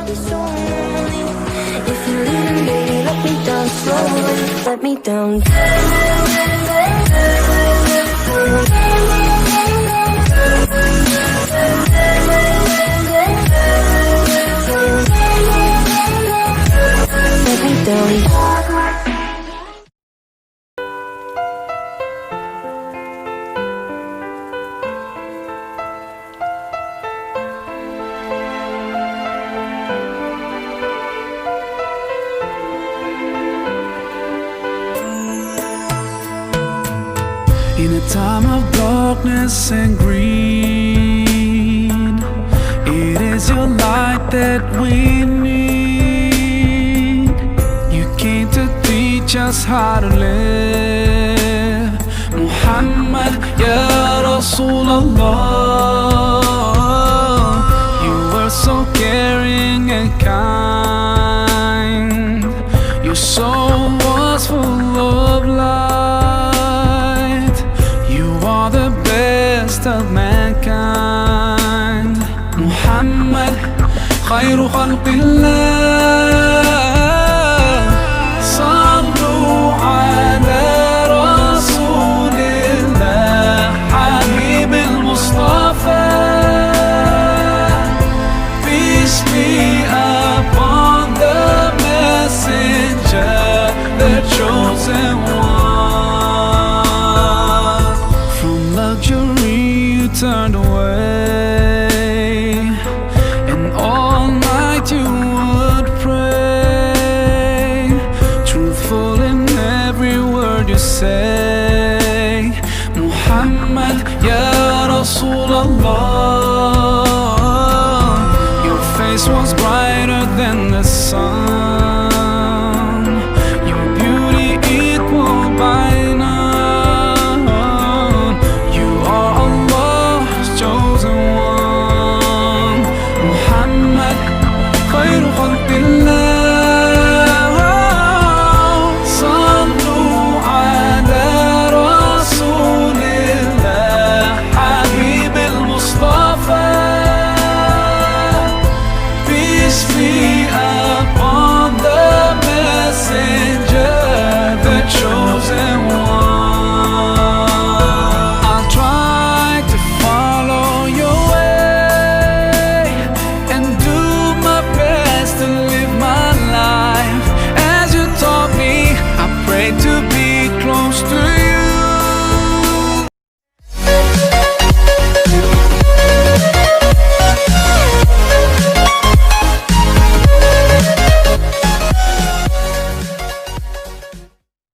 I'll be so lonely. If you're leaving, baby, let me down slowly. Let me down. Let me down. In a time of darkness and greed, it is your light that we need. You came to teach us how to live. Muhammad, Ya Rasulullah, you were so caring and kind. Your soul was full of light. The best of mankind. Muhammad, khayru khalqillah. Sallu ala rasulillah, habib al-Mustafa. Peace be upon the messenger, the chosen one. You turned away, and all night you would pray, truthful in every word you say. Muhammad, Ya Rasulullah, your face was brighter than the sun.